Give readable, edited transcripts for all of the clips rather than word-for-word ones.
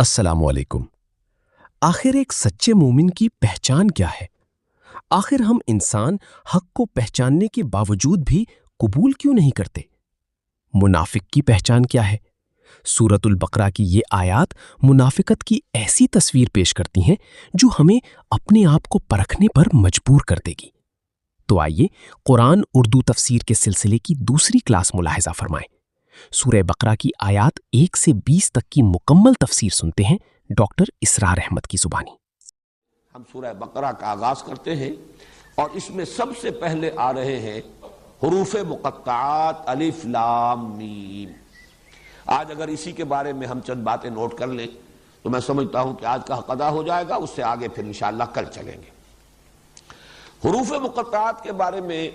السلام علیکم۔ آخر ایک سچے مومن کی پہچان کیا ہے؟ آخر ہم انسان حق کو پہچاننے کے باوجود بھی قبول کیوں نہیں کرتے؟ منافق کی پہچان کیا ہے؟ سورۃ البقرہ کی یہ آیات منافقت کی ایسی تصویر پیش کرتی ہیں جو ہمیں اپنے آپ کو پرکھنے پر مجبور کر دے گی۔ تو آئیے قرآن اردو تفسیر کے سلسلے کی دوسری کلاس ملاحظہ فرمائیں۔ سورہ بقرہ کی آیات 1 سے 20 تک کی مکمل تفسیر سنتے ہیں ڈاکٹر اسرار احمد کی زبانی۔ ہم سورہ بقرہ کا آغاز کرتے ہیں اور اس میں سب سے پہلے آ رہے ہیں حروف مقطعات الف لام میم۔ آج اگر اسی کے بارے میں ہم چند باتیں نوٹ کر لیں تو میں سمجھتا ہوں کہ آج کا حق ادا ہو جائے گا، اس سے آگے پھر انشاءاللہ کل چلیں گے۔ حروف مقطعات کے بارے میں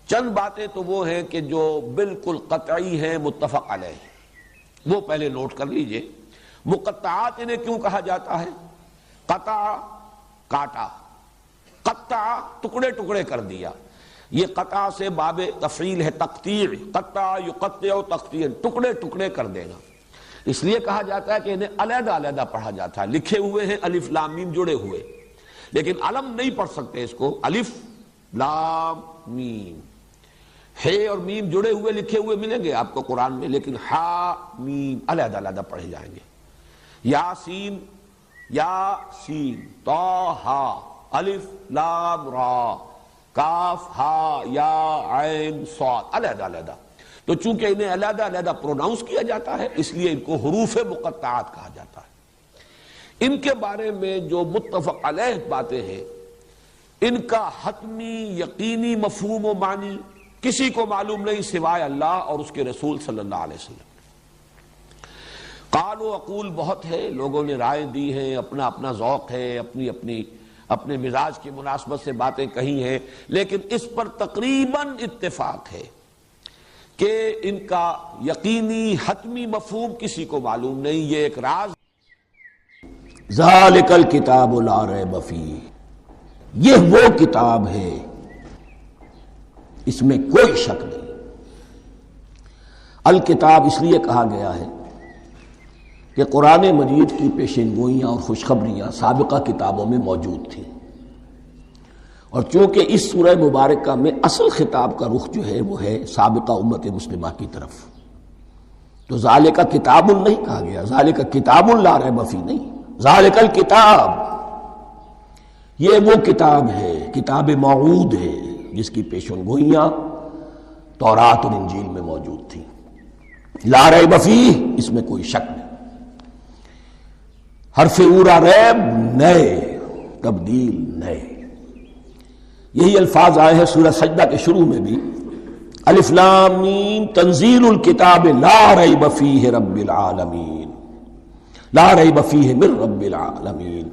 چند باتیں تو وہ ہیں کہ جو بالکل قطعی ہیں، متفق علیہ، وہ پہلے نوٹ کر لیجئے۔ مقطعات انہیں کیوں کہا جاتا ہے؟ قطع کاٹا، قطع ٹکڑے ٹکڑے کر دیا۔ یہ قطع سے باب تفعیل ہے، تقطیع، قطع یقطع تقطیع، ٹکڑے ٹکڑے کر دینا۔ اس لیے کہا جاتا ہے کہ انہیں علیحدہ علیحدہ پڑھا جاتا ہے۔ لکھے ہوئے ہیں الف لام میم جڑے ہوئے، لیکن علم نہیں پڑھ سکتے اس کو۔ الف لام میم، ہے اور میم جڑے ہوئے لکھے ہوئے ملیں گے آپ کو قرآن میں، لیکن ہا میم علیحدہ علیحدہ پڑھے جائیں گے۔ یاسین، یاسین، طٰہٰ، الف لام را، کاف ہا یا عین صاد، علیحدہ علیحدہ۔ تو چونکہ انہیں علیحدہ علیحدہ پروناؤنس کیا جاتا ہے، اس لیے ان کو حروف مقطعات کہا جاتا ہے۔ ان کے بارے میں جو متفق علیہ باتیں ہیں، ان کا حتمی یقینی مفہوم و معنی کسی کو معلوم نہیں سوائے اللہ اور اس کے رسول صلی اللہ علیہ وسلم۔ قال و اقول بہت ہے، لوگوں نے رائے دی ہیں، اپنا اپنا ذوق ہے، اپنے مزاج کی مناسبت سے باتیں کہی ہیں، لیکن اس پر تقریباً اتفاق ہے کہ ان کا یقینی حتمی مفہوم کسی کو معلوم نہیں۔ یہ ایک راز۔ ذالک الکتاب لا ریب فیہ، یہ وہ کتاب ہے اس میں کوئی شک نہیں۔ الکتاب اس لیے کہا گیا ہے کہ قرآن مجید کی پیشین گوئیاں اور خوشخبریاں سابقہ کتابوں میں موجود تھیں، اور چونکہ اس سورہ مبارکہ میں اصل خطاب کا رخ جو ہے وہ ہے سابقہ امت مسلمہ کی طرف، تو ذالک کتاب نہیں کہا گیا، ذالک کتاب لا ریب فیہ نہیں، ذالک الکتاب، یہ وہ کتاب ہے، کتاب موعود ہے جس کی پیشن گوئیاں تورات اور انجیل میں موجود تھیں۔ لا ریب فیہ، اس میں کوئی شک نہیں۔ حرف اورا ریب، نئے، تبدیل، نئے، یہی الفاظ آئے ہیں سورہ سجدہ کے شروع میں بھی۔ الف لام میم تنزیل الکتاب لا ریب فیہ رب العالمین، لا ریب فیہ من رب العالمین،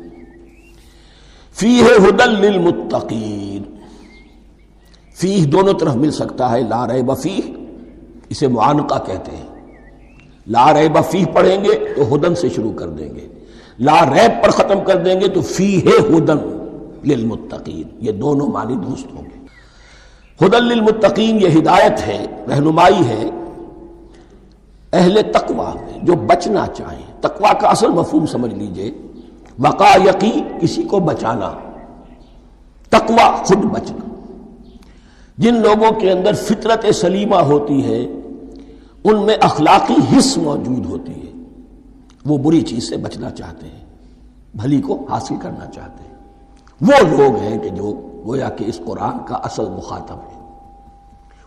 فیہ ھدی للمتقین۔ فیہ دونوں طرف مل سکتا ہے، لا ریب فیہ اسے معانقہ کہتے ہیں۔ لا ریب فیہ پڑھیں گے تو ھدی سے شروع کر دیں گے، لا ریب پر ختم کر دیں گے تو فیہ ھدی للمتقین، یہ دونوں معنی درست ہوں گے۔ ھدی للمتقین یہ ہدایت ہے، رہنمائی ہے اہل تقوی میں جو بچنا چاہیں۔ تقوی کا اصل مفہوم سمجھ لیجئے، وقا یقی کسی کو بچانا، تقوی خود بچنا۔ جن لوگوں کے اندر فطرت سلیمہ ہوتی ہے، ان میں اخلاقی حس موجود ہوتی ہے، وہ بری چیز سے بچنا چاہتے ہیں، بھلی کو حاصل کرنا چاہتے ہیں۔ وہ لوگ ہیں کہ جو گویا کہ اس قرآن کا اصل مخاطب ہے،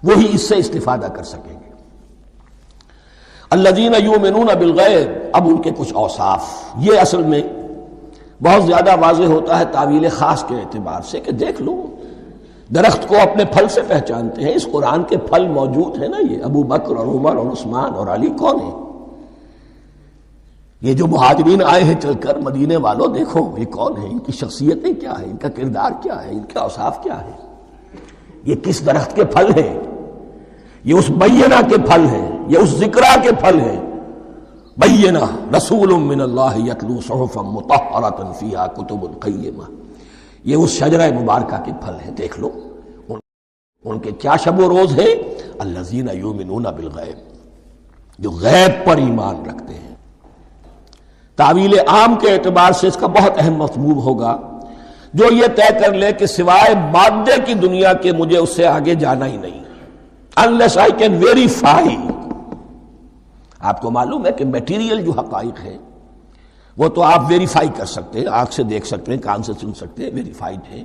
وہی اس سے استفادہ کر سکیں گے۔ الذین یؤمنون بالغیب، اب ان کے کچھ اوصاف، یہ اصل میں بہت زیادہ واضح ہوتا ہے تعویل خاص کے اعتبار سے کہ دیکھ لو، درخت کو اپنے پھل سے پہچانتے ہیں، اس قرآن کے پھل موجود ہیں نا، یہ ابو بکر اور عمر اور عثمان اور علی کون ہیں؟ یہ جو مہاجرین آئے ہیں چل کر، مدینے والوں دیکھو یہ کون ہیں، ان کی شخصیتیں کیا ہیں، ان کا کردار کیا ہے، ان کے اوصاف کیا ہے، یہ کس درخت کے پھل ہیں؟ یہ اس بینہ کے پھل ہیں، یہ اس ذکرہ کے پھل ہیں۔ بینہ رسول من اللہ یتلو صحفا مطہرۃ فیہا کتب قیمہ، یہ اس شجرہ مبارکہ کے پھل ہیں۔ دیکھ لو ان کے کیا شب و روز ہیں، الذین یؤمنون بالغیب، جو غیب پر ایمان رکھتے ہیں۔ تعویل عام کے اعتبار سے اس کا بہت اہم مفہوم ہوگا، جو یہ طے کر لے کہ سوائے مادے کی دنیا کے مجھے اس سے آگے جانا ہی نہیں، unless I can verify۔ آپ کو معلوم ہے کہ میٹیریل جو حقائق ہیں وہ تو آپ ویریفائی کر سکتے ہیں، آنکھ سے دیکھ سکتے ہیں، کان سے سن سکتے ہیں، ویریفائڈ ہیں۔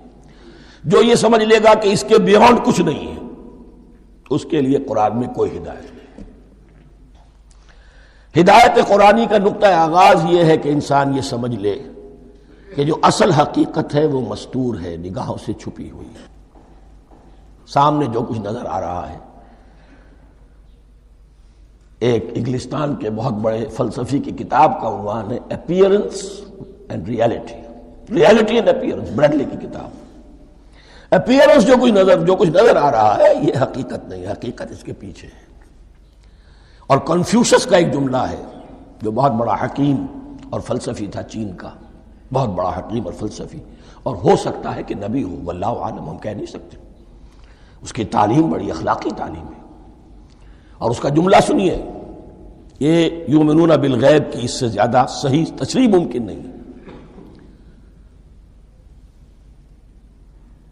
جو یہ سمجھ لے گا کہ اس کے بیونڈ کچھ نہیں ہے، اس کے لیے قرآن میں کوئی ہدایت نہیں۔ ہدایت قرآنی کا نقطہ آغاز یہ ہے کہ انسان یہ سمجھ لے کہ جو اصل حقیقت ہے وہ مستور ہے، نگاہوں سے چھپی ہوئی ہے۔ سامنے جو کچھ نظر آ رہا ہے، ایک انگلستان کے بہت بڑے فلسفی کی کتاب کا عنوان ہے appearance and reality, reality and appearance, Bradley کی کتاب۔ اپیئرنس جو کچھ نظر آ رہا ہے یہ حقیقت نہیں، حقیقت اس کے پیچھے ہے۔ اور کنفیوشس کا ایک جملہ ہے جو بہت بڑا حکیم اور فلسفی تھا، چین کا بہت بڑا حکیم اور فلسفی، اور ہو سکتا ہے کہ نبی ہو، واللہ عالم، ہم کہہ نہیں سکتے۔ اس کی تعلیم بڑی اخلاقی تعلیم ہے، اور اس کا جملہ سنیے، یہ یؤمنون بالغیب کی اس سے زیادہ صحیح تشریح ممکن نہیں ہے۔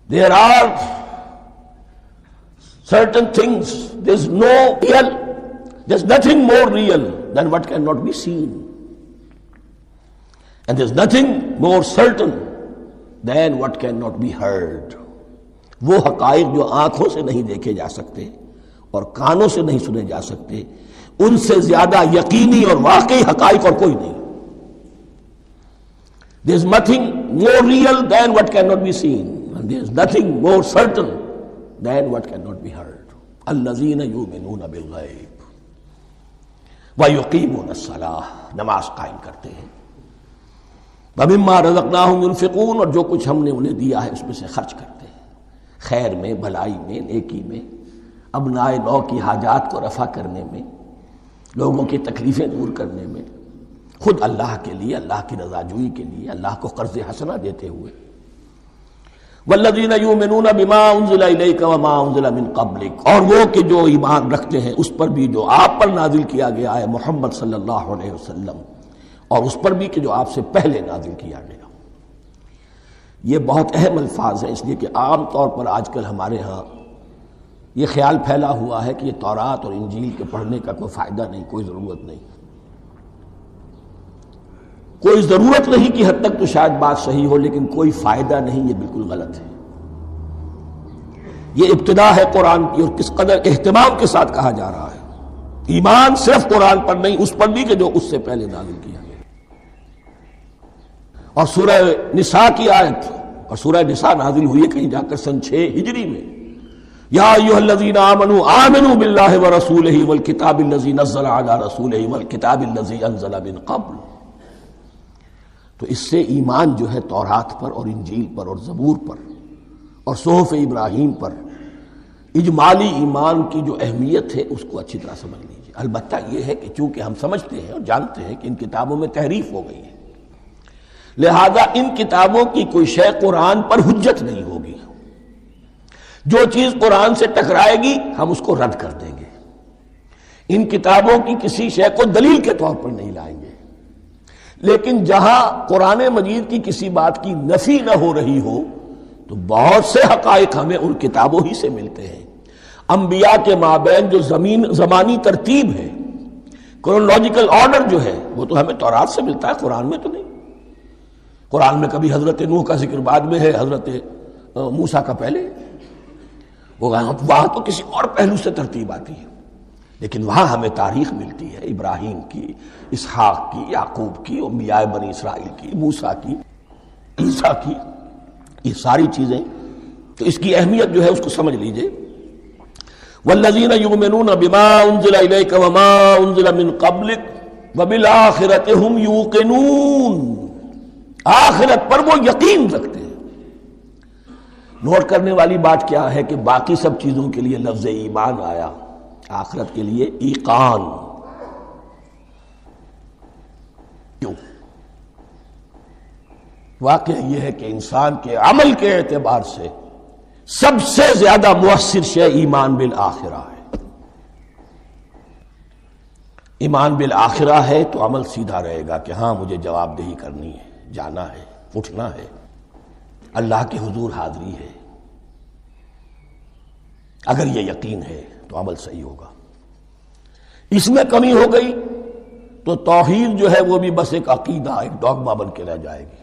There are certain things, there's nothing more real than what cannot be seen, and there's nothing more certain than what cannot be heard۔ وہ حقائق جو آنکھوں سے نہیں دیکھے جا سکتے اور کانوں سے نہیں سنے جا سکتے، ان سے زیادہ یقینی اور واقعی حقائق اور کوئی نہیں۔ There's nothing more real than what cannot be seen, and there's nothing more certain than what cannot be heard۔ الذین یؤمنون بالغیب ویقیمون الصلاۃ، نماز قائم کرتے ہیں، ومما رزقناہم ینفقون، اور جو کچھ ہم نے انہیں دیا ہے اس میں سے خرچ کرتے ہیں، خیر میں، بھلائی میں، نیکی میں، ابنائے نو کی حاجات کو رفع کرنے میں، لوگوں کی تکلیفیں دور کرنے میں، خود اللہ کے لیے، اللہ کی رضا جوئی کے لیے، اللہ کو قرض حسنہ دیتے ہوئے۔ والذین یؤمنون بما انزل الیک وما انزل من قبلک، اور وہ کہ جو ایمان رکھتے ہیں اس پر بھی جو آپ پر نازل کیا گیا ہے محمد صلی اللہ علیہ وسلم، اور اس پر بھی کہ جو آپ سے پہلے نازل کیا گیا۔ یہ بہت اہم الفاظ ہیں، اس لیے کہ عام طور پر آج کل ہمارے ہاں یہ خیال پھیلا ہوا ہے کہ یہ تورات اور انجیل کے پڑھنے کا کوئی فائدہ نہیں، کوئی ضرورت نہیں۔ کوئی ضرورت نہیں کی حد تک تو شاید بات صحیح ہو، لیکن کوئی فائدہ نہیں، یہ بالکل غلط ہے۔ یہ ابتدا ہے قرآن کی، اور کس قدر اہتمام کے ساتھ کہا جا رہا ہے۔ ایمان صرف قرآن پر نہیں، اس پر بھی کہ جو اس سے پہلے نازل کیا گیا۔ اور سورہ نساء کی آیت، اور سورہ نساء نازل ہوئی ہے کہیں جا کر سن 6 ہجری میں، یا ایھا الذین آمنوا آمنوا باللہ ورسولہ والکتاب الذی نزل علی رسولہ والکتاب الذی انزل من قبل۔ تو اس سے ایمان جو ہے تورات پر اور انجیل پر اور زبور پر اور صحف ابراہیم پر، اجمالی ایمان کی جو اہمیت ہے اس کو اچھی طرح سمجھ لیجیے۔ البتہ یہ ہے کہ چونکہ ہم سمجھتے ہیں اور جانتے ہیں کہ ان کتابوں میں تحریف ہو گئی ہے، لہذا ان کتابوں کی کوئی شے قرآن پر حجت نہیں ہوگی۔ جو چیز قرآن سے ٹکرائے گی ہم اس کو رد کر دیں گے، ان کتابوں کی کسی شے کو دلیل کے طور پر نہیں لائیں گے۔ لیکن جہاں قرآن مجید کی کسی بات کی نفی نہ ہو رہی ہو تو بہت سے حقائق ہمیں ان کتابوں ہی سے ملتے ہیں۔ انبیاء کے مابین جو زمانی ترتیب ہے، کرونالوجیکل آرڈر جو ہے، وہ تو ہمیں تورات سے ملتا ہے، قرآن میں تو نہیں۔ قرآن میں کبھی حضرت نوح کا ذکر بعد میں ہے، حضرت موسیٰ کا پہلے، وہاں تو کسی اور پہلو سے ترتیب آتی ہے، لیکن وہاں ہمیں تاریخ ملتی ہے ابراہیم کی، اسحاق کی، یعقوب کی، انبیاء بنی اسرائیل کی، موسیٰ کی، عیسیٰ کی، یہ ساری چیزیں۔ تو اس کی اہمیت جو ہے اس کو سمجھ لیجئے۔ والذین یؤمنون بما انزل الیک وما انزل من قبلک وبالآخرۃ ھم یوقنون، آخرت پر وہ یقین رکھتے ہیں۔ نوٹ کرنے والی بات کیا ہے کہ باقی سب چیزوں کے لیے لفظ ایمان آیا، آخرت کے لیے ایقان کیوں؟ واقعہ یہ ہے کہ انسان کے عمل کے اعتبار سے سب سے زیادہ مؤثر شے ایمان بالآخرہ ہے۔ ایمان بالآخرہ ہے تو عمل سیدھا رہے گا کہ ہاں مجھے جواب دہی کرنی ہے، جانا ہے، اٹھنا ہے، اللہ کے حضور حاضری ہے۔ اگر یہ یقین ہے تو عمل صحیح ہوگا۔ اس میں کمی ہو گئی تو توحید جو ہے وہ بھی بس ایک عقیدہ، ایک ڈوگما بن کے رہ جائے گی۔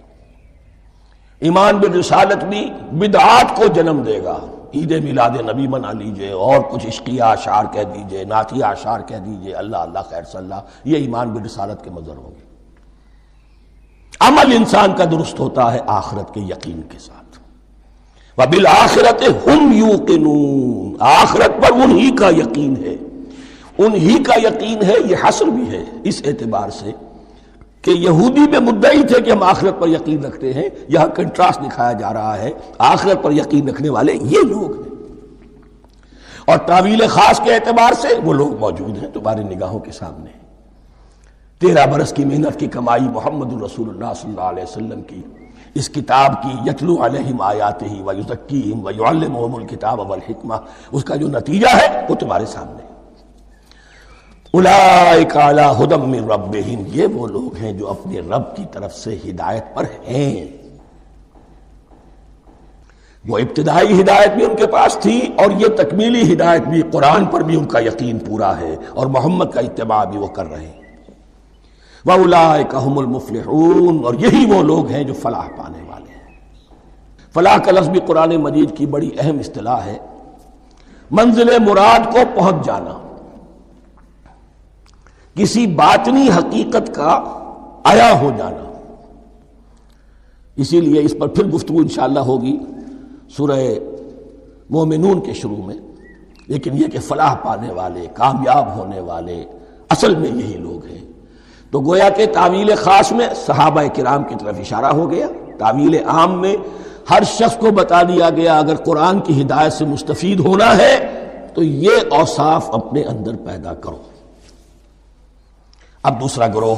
ایمان بالرسالت بھی بدعات کو جنم دے گا۔ عید میلاد نبی منا لیجئے اور کچھ عشقیہ اشعار کہہ دیجئے، نعتیہ اشعار کہہ دیجئے، اللہ اللہ خیر صلی اللہ، یہ ایمان بالرسالت کے مظہر ہوں گے۔ عمل انسان کا درست ہوتا ہے آخرت کے یقین کے ساتھ۔ وَبِالْآخِرَةِ هُمْ يُوقِنُونَ، آخرت پر انہی کا یقین ہے، انہی کا یقین ہے۔ یہ حصر بھی ہے اس اعتبار سے کہ یہودی میں مدعی تھے کہ ہم آخرت پر یقین رکھتے ہیں، یہاں کنٹراسٹ دکھایا جا رہا ہے، آخرت پر یقین رکھنے والے یہ لوگ ہیں، اور تعویل خاص کے اعتبار سے وہ لوگ موجود ہیں تمہاری نگاہوں کے سامنے۔ 13 برس کی محنت کی کمائی محمد الرسول اللہ صلی اللہ علیہ وسلم کی، اس کتاب کی، یتلو علیہم آیاتہ ویزکیہم ویعلمہم الکتاب والحکمہ، اس کا جو نتیجہ ہے وہ تمہارے سامنے۔ اولئک علی ھدی من ربہم، یہ وہ لوگ ہیں جو اپنے رب کی طرف سے ہدایت پر ہیں۔ وہ ابتدائی ہدایت بھی ان کے پاس تھی اور یہ تکمیلی ہدایت بھی، قرآن پر بھی ان کا یقین پورا ہے اور محمد کا اتباع بھی وہ کر رہے ہیں۔ وَأُولَٰئِكَ هُمُ الْمُفْلِحُونَ، اور یہی وہ لوگ ہیں جو فلاح پانے والے ہیں۔ فلاح کا لفظ بھی قرآن مجید کی بڑی اہم اصطلاح ہے، منزل مراد کو پہنچ جانا، کسی باطنی حقیقت کا عیا ہو جانا۔ اسی لیے اس پر پھر گفتگو انشاءاللہ ہوگی سورہ مومنون کے شروع میں، لیکن یہ کہ فلاح پانے والے، کامیاب ہونے والے اصل میں یہی لوگ ہیں۔ تو گویا کہ تعویل خاص میں صحابہ کرام کی طرف اشارہ ہو گیا، تعویل عام میں ہر شخص کو بتا دیا گیا اگر قرآن کی ہدایت سے مستفید ہونا ہے تو یہ اوصاف اپنے اندر پیدا کرو۔ اب دوسرا گروہ،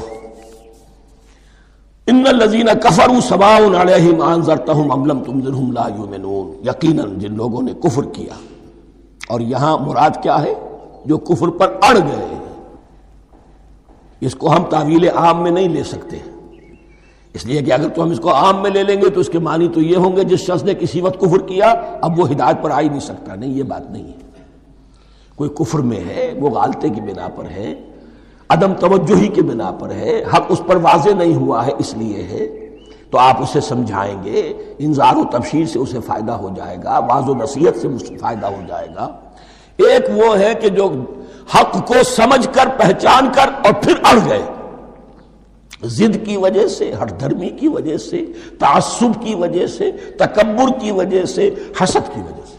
ان الذین کفروا سواء علیہم انذرتہم ام لم تنذرہم لا یؤمنون، یقیناً جن لوگوں نے کفر کیا، اور یہاں مراد کیا ہے؟ جو کفر پر اڑ گئے ہیں۔ اس کو ہم تعویل عام میں نہیں لے سکتے، اس لیے کہ اگر تو ہم اس کو عام میں لے لیں گے تو اس کے معنی تو یہ ہوں گے جس شخص نے کسی وقت کفر کیا اب وہ ہدایت پر آ ہی نہیں سکتا۔ نہیں، یہ بات نہیں ہے۔ کوئی کفر میں ہے، وہ غالطے کی بنا پر ہے، عدم توجہی کی بنا پر ہے، حق اس پر واضح نہیں ہوا ہے اس لیے ہے، تو آپ اسے سمجھائیں گے، انذار و تبشیر سے اسے فائدہ ہو جائے گا، واعظ و نصیحت سے فائدہ ہو جائے گا۔ ایک وہ ہے کہ جو حق کو سمجھ کر، پہچان کر اور پھر اڑ گئے، ضد کی وجہ سے، ہٹ دھرمی کی وجہ سے، تعصب کی وجہ سے، تکبر کی وجہ سے، حسد کی وجہ سے۔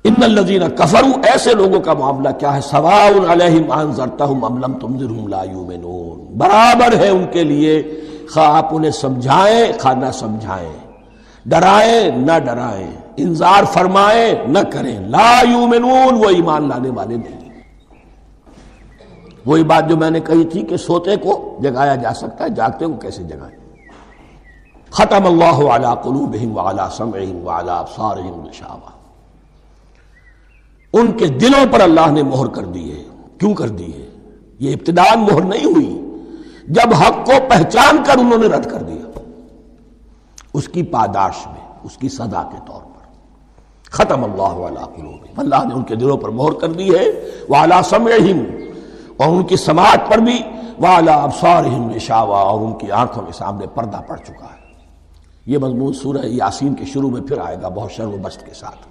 ان الذین کفروا، ایسے لوگوں کا معاملہ کیا ہے؟ سواء علیہم انذرتہم ام لم تنذرہم لا یؤمنون، برابر ہے ان کے لیے خواہ آپ انہیں سمجھائیں خواہ نہ سمجھائیں، ڈرائیں نہ ڈرائیں، انذار فرمائیں نہ کریں، لا یؤمنون، وہ ایمان لانے والے نہیں۔ وہی بات جو میں نے کہی تھی کہ سوتے کو جگایا جا سکتا ہے، جاگتے کو کیسے جگائیں؟ ختم اللہ علی قلوبہم وعلی سمعہم وعلی ابصارہم غشاوہ، ان کے دلوں پر اللہ نے مہر کر دی ہے۔ کیوں کر دی ہے؟ یہ ابتداءً مہر نہیں ہوئی، جب حق کو پہچان کر انہوں نے رد کر دیا، اس کی پاداش میں، اس کی سزا کے طور پر۔ ختم اللہ علی قلوبہم، اللہ نے ان کے دلوں پر مہر کر دی ہے، وعلی سمعہم، اور ان کی سماعت پر بھی، وعلی ابصارہم غشاوہ، اور ان کی آنکھوں کے سامنے پردہ پڑ چکا ہے۔ یہ مضمون سورہ یاسین کے شروع میں پھر آئے گا بہت شر و بست کے ساتھ۔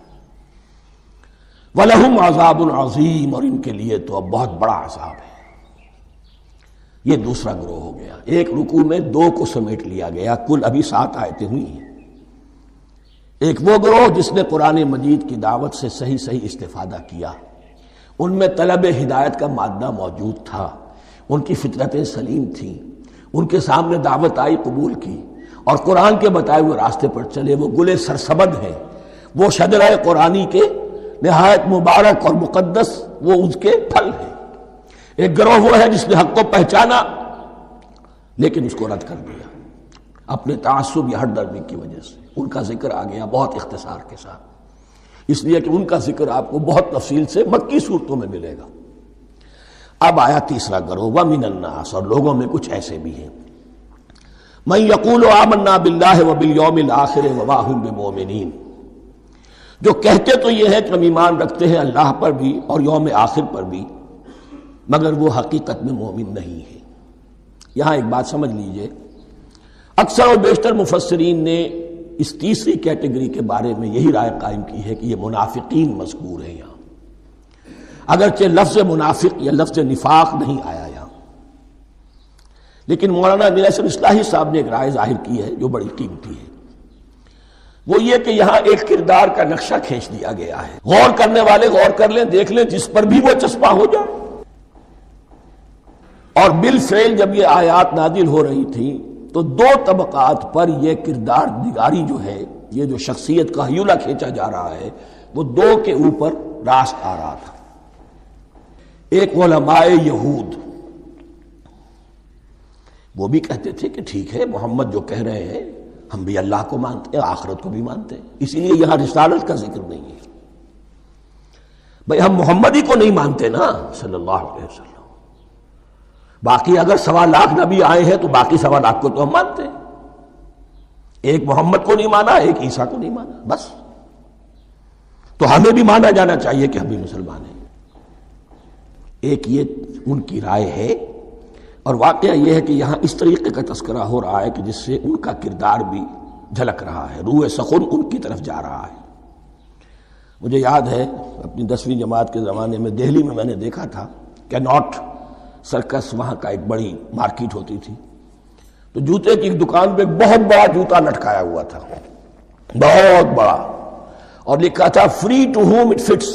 وَلَهُمْ عَذَابٌ عَظِيمٌ، اور ان کے لیے تو اب بہت بڑا عذاب ہے۔ یہ دوسرا گروہ ہو گیا، ایک رکوع میں دو کو سمیٹ لیا گیا، کل ابھی 7 آیتیں ہوئی ہیں۔ ایک وہ گروہ جس نے قرآن مجید کی دعوت سے صحیح صحیح استفادہ کیا، ان میں طلب ہدایت کا مادہ موجود تھا، ان کی فطرتیں سلیم تھیں، ان کے سامنے دعوت آئی، قبول کی، اور قرآن کے بتائے ہوئے راستے پر چلے۔ وہ گلے سرسبد ہیں، وہ شجرہ قرآنی کے نہایت مبارک اور مقدس، وہ اس کے پھل ہیں۔ ایک گروہ وہ ہے جس نے حق کو پہچانا لیکن اس کو رد کر دیا اپنے تعصب یا ہٹ درمی کی وجہ سے۔ ان کا ذکر آ گیا بہت اختصار کے ساتھ، اس لیے کہ ان کا ذکر آپ کو بہت تفصیل سے مکی صورتوں میں ملے گا۔ اب آیا تیسرا گروہ، وَمِنَ النَّاسِ، اور لوگوں میں کچھ ایسے بھی ہیں، مَن يَقُولُ آمَنَّا بِاللَّهِ وَبِالْيَوْمِ الْآخِرِ وَمَا هُم بِمُؤْمِنِينَ، جو کہتے تو یہ ہے کہ ہم ایمان رکھتے ہیں اللہ پر بھی اور یوم آخر پر بھی، مگر وہ حقیقت میں مومن نہیں ہے۔ یہاں ایک بات سمجھ لیجئے، اکثر اور بیشتر مفسرین نے اس تیسری کیٹیگری کے بارے میں یہی رائے قائم کی ہے کہ یہ منافقین مذکور ہیں یہاں، اگرچہ لفظ منافق یا لفظ نفاق نہیں آیا یہاں، لیکن مولانا امیر احسن اصلاحی صاحب نے ایک رائے ظاہر کی ہے جو بڑی قیمتی ہے، وہ یہ کہ یہاں ایک کردار کا نقشہ کھینچ دیا گیا ہے، غور کرنے والے غور کر لیں، دیکھ لیں، جس پر بھی وہ چسپاں ہو جائے۔ اور بالفعل جب یہ آیات نازل ہو رہی تھیں تو دو طبقات پر یہ کردار نگاری جو ہے، یہ جو شخصیت کا ہیولہ کھینچا جا رہا ہے، وہ دو کے اوپر راست آ رہا تھا۔ ایک علماء یہود، وہ بھی کہتے تھے کہ ٹھیک ہے محمد جو کہہ رہے ہیں ہم بھی اللہ کو مانتے ہیں، آخرت کو بھی مانتے ہیں، اسی لیے یہاں رسالت کا ذکر نہیں ہے۔ بھئی ہم محمد ہی کو نہیں مانتے نا صلی اللہ علیہ وسلم، باقی اگر 1.25 لاکھ نبی آئے ہیں تو باقی 1.25 لاکھ کو تو ہم مانتے ہیں، ایک محمد کو نہیں مانا، ایک عیسیٰ کو نہیں مانا، بس۔ تو ہمیں بھی مانا جانا چاہیے کہ ہم بھی مسلمان ہیں۔ ایک یہ ان کی رائے ہے، اور واقعہ یہ ہے کہ یہاں اس طریقے کا تذکرہ ہو رہا ہے کہ جس سے ان کا کردار بھی جھلک رہا ہے، روح سخن ان کی طرف جا رہا ہے۔ مجھے یاد ہے اپنی 10ویں جماعت کے زمانے میں دہلی میں نے دیکھا تھا کہ ناٹ سرکس، وہاں کا ایک بڑی مارکیٹ ہوتی تھی، تو جوتے کی ایک دکان پہ ایک بہت بڑا جوتا لٹکایا ہوا تھا، بہت بڑا، اور لکھا تھا free to whom it fits,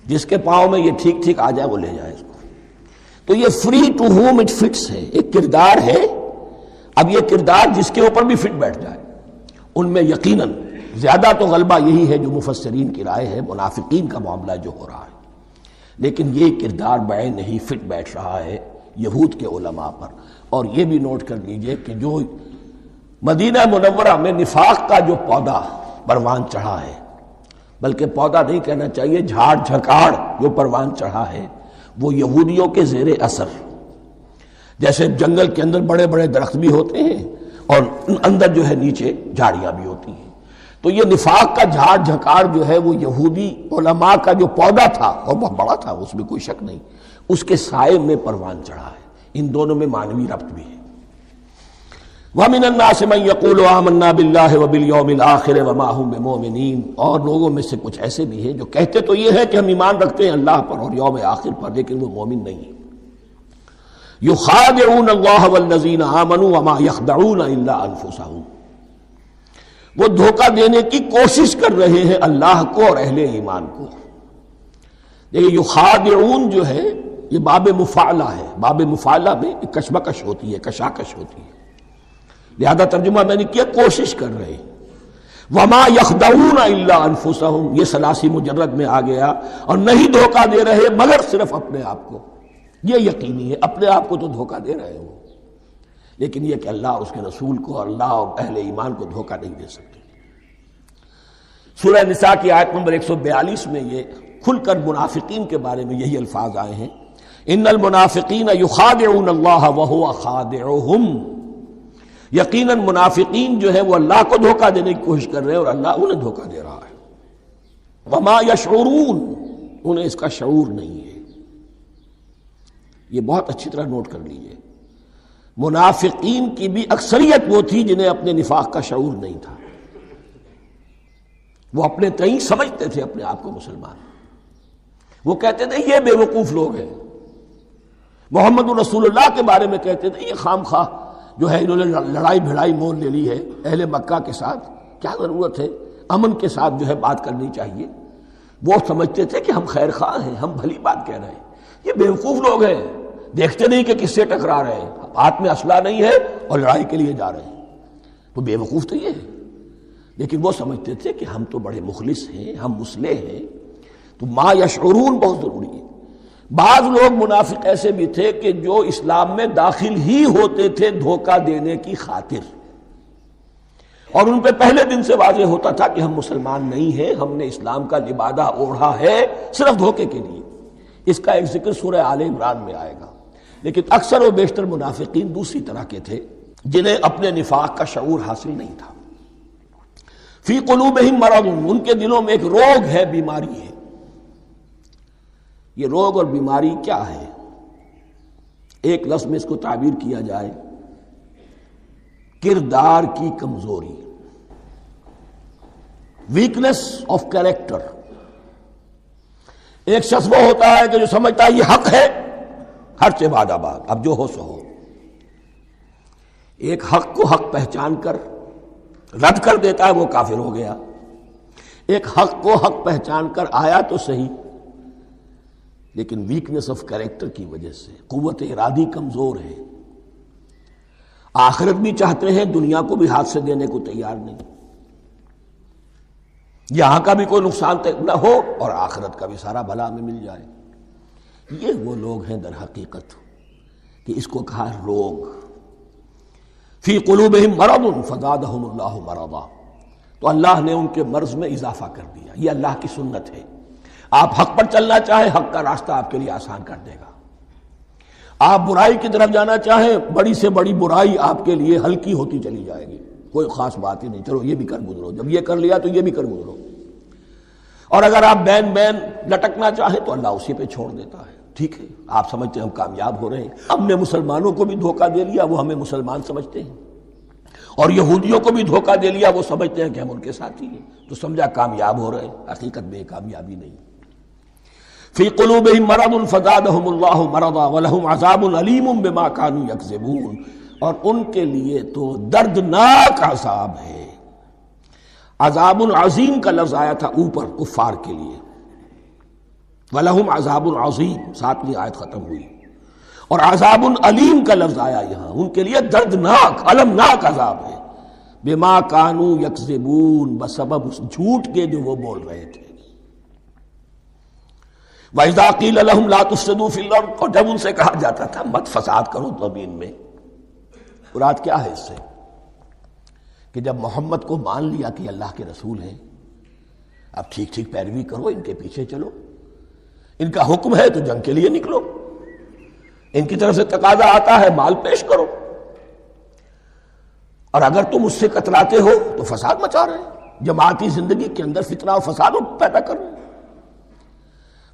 جس کے پاؤں میں یہ ٹھیک ٹھیک آ جائے وہ لے جائے اس کو۔ تو یہ free to whom it fits ہے، ایک کردار ہے، اب یہ کردار جس کے اوپر بھی فٹ بیٹھ جائے، ان میں یقیناً زیادہ تو غلبہ یہی ہے جو مفسرین کی رائے ہے، منافقین کا معاملہ جو ہو رہا ہے، لیکن یہ کردار بعین نہیں فٹ بیٹھ رہا ہے یہود کے علماء پر۔ اور یہ بھی نوٹ کر لیجئے کہ جو مدینہ منورہ میں نفاق کا جو پودا پروان چڑھا ہے، بلکہ پودا نہیں کہنا چاہیے، جھاڑ جھکاڑ جو پروان چڑھا ہے، وہ یہودیوں کے زیر اثر، جیسے جنگل کے اندر بڑے بڑے درخت بھی ہوتے ہیں اور اندر جو ہے نیچے جھاڑیاں بھی ہوتی ہیں، تو یہ نفاق کا جھاڑ جھکاڑ جو ہے وہ یہودی علماء کا جو پودا تھا، اور بہت بڑا تھا، اس میں کوئی شک نہیں، اس کے سائے میں پروان چڑھا ہے۔ ان دونوں میں معنوی ربط بھی ہے۔ وَمِنَ النَّاسِ مَن يَقُولُ آمَنَّا بِاللَّهِ وَبِالْيَوْمِ الْآخِرِ وَمَا هُم بِمُؤْمِنِينَ، اور لوگوں میں سے کچھ ایسے بھی ہیں جو کہتے تو یہ ہے کہ ہم ایمان رکھتے ہیں اللہ پر اور یوم آخر پر، لیکن وہ مومن نہیں ہیں۔ يُخَادِعُونَ اللَّهَ وَالَّذِينَ آمَنُوا وَمَا يَخْدَعُونَ إِلَّا أَنفُسَهُمْ، وہ دھوکہ دینے کی کوشش کر رہے ہیں اللہ کو اور اہل ایمان کو۔ دیکھیں یخادعون جو ہے یہ باب مفعلہ ہے، باب مفعلہ میں کشمکش ہوتی ہے، کشاکش ہوتی ہے، لہذا ترجمہ میں نے کیا کوشش کر رہے ہیں۔ وما یخدعون الا انفسهم، یہ ثلاثی مجرد میں آ گیا، اور نہیں دھوکہ دے رہے مگر صرف اپنے آپ کو، یہ یقینی ہے اپنے آپ کو تو دھوکہ دے رہے ہو، لیکن یہ کہ اللہ اور اس کے رسول کو اور اللہ اور اہل ایمان کو دھوکہ نہیں دے سکتے۔ سورہ نساء کی آیت نمبر 142 میں یہ کھل کر منافقین کے بارے میں یہی الفاظ آئے ہیں، ان المنافقین یخادعون اللہ وہو خادعہم، یقیناً منافقین جو ہے وہ اللہ کو دھوکہ دینے کی کوشش کر رہے ہیں اور اللہ انہیں دھوکہ دے رہا ہے۔ وما یشعرون، انہیں اس کا شعور نہیں ہے۔ یہ بہت اچھی طرح نوٹ کر لیجئے، منافقین کی بھی اکثریت وہ تھی جنہیں اپنے نفاق کا شعور نہیں تھا، وہ اپنے تئیں سمجھتے تھے اپنے آپ کو مسلمان، وہ کہتے تھے یہ بے وقوف لوگ ہیں، محمد رسول اللہ کے بارے میں کہتے تھے یہ خام خواہ جو ہے انہوں نے لڑائی بھڑائی مول لے لی ہے اہل مکہ کے ساتھ، کیا ضرورت ہے، امن کے ساتھ جو ہے بات کرنی چاہیے۔ وہ سمجھتے تھے کہ ہم خیر خواہ ہیں، ہم بھلی بات کہہ رہے ہیں، یہ بیوقوف لوگ ہیں، دیکھتے نہیں کہ کس سے ٹکرا رہے ہیں، ہاتھ میں اسلحہ نہیں ہے اور لڑائی کے لیے جا رہے ہیں، تو بیوقوف تو یہ ہے۔ لیکن وہ سمجھتے تھے کہ ہم تو بڑے مخلص ہیں، ہم مسلح ہیں، تو ما یشعرون بہت ضروری ہے۔ بعض لوگ منافق ایسے بھی تھے کہ جو اسلام میں داخل ہی ہوتے تھے دھوکہ دینے کی خاطر، اور ان پہ پہلے دن سے واضح ہوتا تھا کہ ہم مسلمان نہیں ہیں، ہم نے اسلام کا لبادہ اوڑھا ہے صرف دھوکے کے لیے، اس کا ایک ذکر سورہ آل عمران میں آئے گا، لیکن اکثر و بیشتر منافقین دوسری طرح کے تھے جنہیں اپنے نفاق کا شعور حاصل نہیں تھا۔ فی قلوبہم مرض، ان کے دلوں میں ایک روگ ہے، بیماری ہے۔ یہ روگ اور بیماری کیا ہے؟ ایک لفظ میں اس کو تعبیر کیا جائے، کردار کی کمزوری، ویکنس آف کیریکٹر۔ ایک شخص وہ ہوتا ہے کہ جو سمجھتا ہے یہ حق ہے، ہر سے بعد آباد، اب جو ہو سو ہو۔ ایک حق کو حق پہچان کر رد کر دیتا ہے، وہ کافر ہو گیا۔ ایک حق کو حق پہچان کر آیا تو صحیح، لیکن ویکنس آف کیریکٹر کی وجہ سے قوت ارادی کمزور ہے، آخرت بھی چاہتے ہیں، دنیا کو بھی ہاتھ سے دینے کو تیار نہیں، یہاں کا بھی کوئی نقصان نہ ہو اور آخرت کا بھی سارا بھلا ہمیں مل جائے۔ یہ وہ لوگ ہیں در حقیقت کہ اس کو کہا روگ۔ فی قلوبہم مرض فزادہم اللہ مرضا، تو اللہ نے ان کے مرض میں اضافہ کر دیا۔ یہ اللہ کی سنت ہے، آپ حق پر چلنا چاہیں، حق کا راستہ آپ کے لیے آسان کر دے گا۔ آپ برائی کی طرف جانا چاہیں، بڑی سے بڑی برائی آپ کے لیے ہلکی ہوتی چلی جائے گی، کوئی خاص بات ہی نہیں، چلو یہ بھی کر گزرو، جب یہ کر لیا تو یہ بھی کر گزرو۔ اور اگر آپ بین بین لٹکنا چاہیں تو اللہ اسی پہ چھوڑ دیتا ہے۔ ٹھیک ہے، آپ سمجھتے ہیں ہم کامیاب ہو رہے ہیں، ہم نے مسلمانوں کو بھی دھوکہ دے لیا، وہ ہمیں مسلمان سمجھتے ہیں، اور یہودیوں کو بھی دھوکہ دے لیا، وہ سمجھتے ہیں کہ ہم ان کے ساتھی ہیں، تو سمجھا کامیاب ہو رہے ہیں، حقیقت میں کامیابی نہیں۔ فی قلوبہم مرض فزادہم اللہ مرضا ولہم عذاب علیم بما کانوا یکذبون، اور ان کے لیے تو دردناک عذاب ہے۔ عذاب عظیم کا لفظ آیا تھا اوپر کفار کے لیے، وَلَهُمْ عَذَابٌ عَظِيمٌ، 7ویں آیت ختم ہوئی، اور عذاب علیم کا لفظ آیا یہاں، ان کے لیے دردناک المناک عذاب ہے، بما کانوا یکذبون، بسبب اس جھوٹ کے جو وہ بول رہے تھے۔ وَإِذَا قِيلَ لَهُمْ لَا تُفْسِدُوا فِي الْأَرْضِ، اور جب ان سے کہا جاتا تھا مت فساد کرو زمین میں، مراد کیا ہے اس سے؟ کہ جب محمد کو مان لیا کہ اللہ کے رسول ہیں، اب ٹھیک ٹھیک پیروی کرو، ان کے پیچھے چلو، ان کا حکم ہے تو جنگ کے لیے نکلو، ان کی طرف سے تقاضا آتا ہے مال پیش کرو، اور اگر تم اس سے کتراتے ہو تو فساد مچا رہے ہیں، جماعتی زندگی کے اندر فتنہ و فساد پیدا کر رہے ہیں۔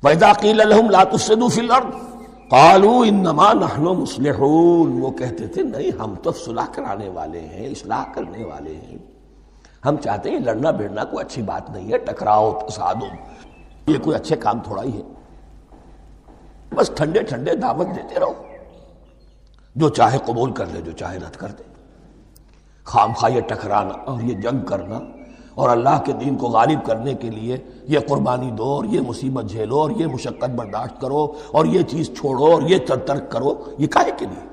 وَإِذَا قِيلَ لَهُمْ لَا تُفْسِدُوا فِي الْأَرْضِ قَالُوا إِنَّمَا نَحْنُ مُصْلِحُونَ، وہ کہتے تھے نہیں ہم تو صلح کرانے والے ہیں، اصلاح کرنے والے ہیں، ہم چاہتے ہیں لڑنا بھیڑنا کوئی اچھی بات نہیں ہے، ٹکراؤ تصادم یہ کوئی اچھے کام تھوڑا ہی ہے، بس ٹھنڈے ٹھنڈے دعوت دیتے رہو، جو چاہے قبول کر لے، جو چاہے رد کر دے، خام خواہ یہ ٹکرانا اور یہ جنگ کرنا اور اللہ کے دین کو غالب کرنے کے لیے یہ قربانی دو اور یہ مصیبت جھیلو اور یہ مشقت برداشت کرو اور یہ چیز چھوڑو اور یہ ترک کرو، یہ کاہے کے لیے؟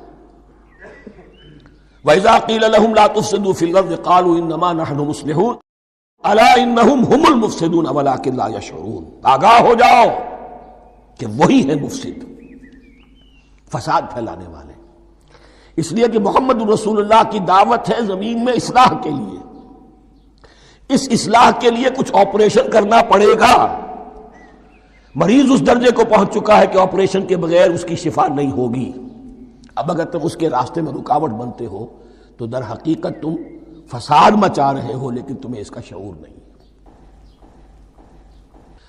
وَإِذَا قِيلَ لَهُمْ لَا تُفْسِدُوا فِي الْأَرْضِ قَالُوا إِنَّمَا نَحْنُ مُصْلِحُونَ أَلَا إِنَّهُمْ هُمُ الْمُفْسِدُونَ وَلَٰكِن لَا يَشْعُرُونَ، آگاہ ہو جاؤ کہ وہی ہے مفسد، فساد پھیلانے والے۔ اس لیے کہ محمد رسول اللہ کی دعوت ہے زمین میں اصلاح کے لیے، اس اصلاح کے لیے کچھ آپریشن کرنا پڑے گا۔ مریض اس درجے کو پہنچ چکا ہے کہ آپریشن کے بغیر اس کی شفا نہیں ہوگی، اب اگر تم اس کے راستے میں رکاوٹ بنتے ہو تو در حقیقت تم فساد مچا رہے ہو، لیکن تمہیں اس کا شعور نہیں۔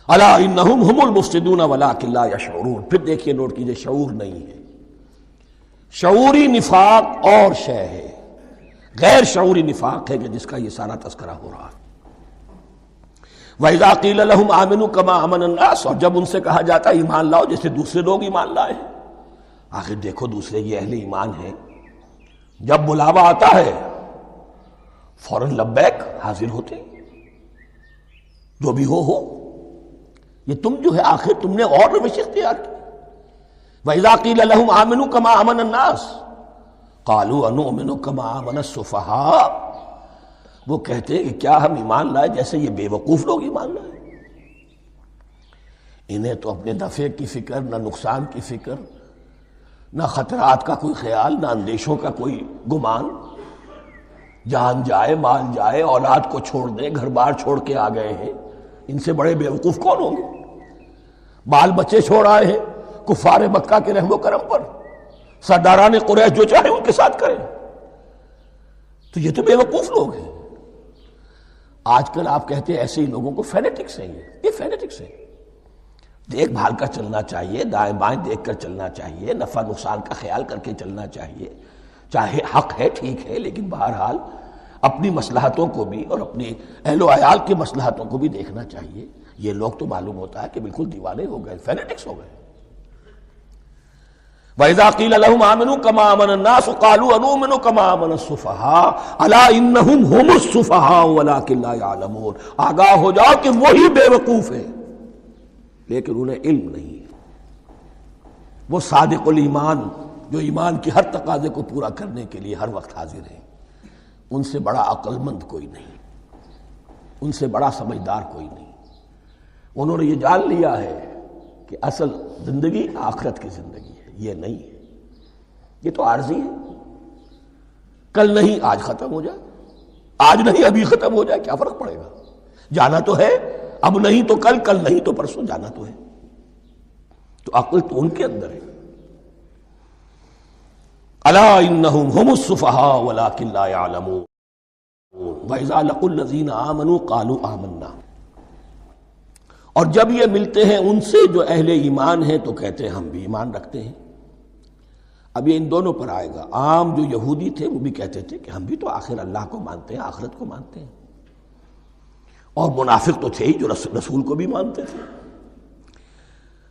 الا انہم ہم المفسدون ولکن لا یشعرون، پھر دیکھیے نوٹ کیجئے، شعور نہیں ہے۔ شعوری نفاق اور شے ہے، غیر شعوری نفاق ہے کہ جس کا یہ سارا تذکرہ ہو رہا ہے۔ وَإِذَا قِيلَ لَهُمْ آمِنُوا كَمَا آمَنَ النَّاسُ، اور جب ان سے کہا جاتا ہے ایمان لاؤ جیسے دوسرے لوگ ایمان لائے ہیں، آخر دیکھو دوسرے یہ اہل ایمان ہیں، جب بلاوا آتا ہے فوراً لبیک حاضر ہوتے، جو بھی ہو یہ تم جو ہے آخر تم نے اور روش اختیار کی۔ وَإِذَا قِيلَ لَهُمْ آمِنُوا كَمَا آمَنَ النَّاسُ قَالُوا أَنُؤْمِنُ كَمَا آمَنَ السُّفَهَاءُ، وہ کہتے ہیں کہ کیا ہم ایمان لائے جیسے یہ بے وقوف لوگ ایمان لائے؟ انہیں تو اپنے نفع کی فکر، نہ نقصان کی فکر، نہ خطرات کا کوئی خیال، نہ اندیشوں کا کوئی گمان، جان جائے مال جائے، اولاد کو چھوڑ دیں، گھر بار چھوڑ کے آ گئے ہیں، ان سے بڑے بے وقوف کون ہوں گے؟ بال بچے چھوڑ آئے ہیں، کفار مکہ کے رحم و کرم پر، سرداران قریش جو چاہے ان کے ساتھ کریں. تو یہ تو بے وقوف لوگ ہیں. آج کل آپ کہتے ہیں ایسے ہی لوگوں کو فینیٹکس ہیں. یہ فینیٹکس ہیں. دیکھ بھال کر چلنا چاہیے، دائیں بائیں دیکھ کر چلنا چاہیے، نفع نقصان کا خیال کر کے چلنا چاہیے. چاہے حق ہے ٹھیک ہے، لیکن بہرحال اپنی مصلحتوں کو بھی اور اپنی اہل و عیال کی مصلحتوں کو بھی دیکھنا چاہیے. یہ لوگ تو معلوم ہوتا ہے کہ بالکل دیوانے ہو گئے، فینیٹکس ہو گئے. وَإِذَا قِيلَ لَهُمْ آمِنُوا كَمَا آمَنَ النَّاسُ قَالُوا أَنُؤْمِنُ كَمَا آمَنَ السُّفَهَاءُ أَلَا إِنَّهُمْ هُمُ السُّفَهَاءُ وَلَٰكِن لَّا يَعْلَمُونَ. آگاہ ہو جاؤ کہ وہی بے وقوف ہیں لیکن انہیں علم نہیں ہے. وہ صادق الایمان جو ایمان کی ہر تقاضے کو پورا کرنے کے لیے ہر وقت حاضر ہیں، ان سے بڑا عقل مند کوئی نہیں، ان سے بڑا سمجھدار کوئی نہیں. انہوں نے یہ جان لیا ہے کہ اصل زندگی آخرت کی زندگی ہے، یہ نہیں ہے. یہ تو عارضی ہے. کل نہیں آج ختم ہو جائے، آج نہیں ابھی ختم ہو جائے، کیا فرق پڑے گا؟ جانا تو ہے، اب نہیں تو کل، کل نہیں تو پرسوں، جانا تو ہے. تو عقل تو ان کے اندر ہے. الا انہم ہم السفہاء ولکن لا یعلمون. وَإِذَا لَقُوا الَّذِينَ آمَنُوا قَالُوا آمَنَّا. اور جب یہ ملتے ہیں ان سے جو اہل ایمان ہیں تو کہتے ہیں ہم بھی ایمان رکھتے ہیں. اب یہ ان دونوں پر آئے گا. عام جو یہودی تھے وہ بھی کہتے تھے کہ ہم بھی تو آخر اللہ کو مانتے ہیں، آخرت کو مانتے ہیں. اور منافق تو تھے ہی جو رسول کو بھی مانتے تھے.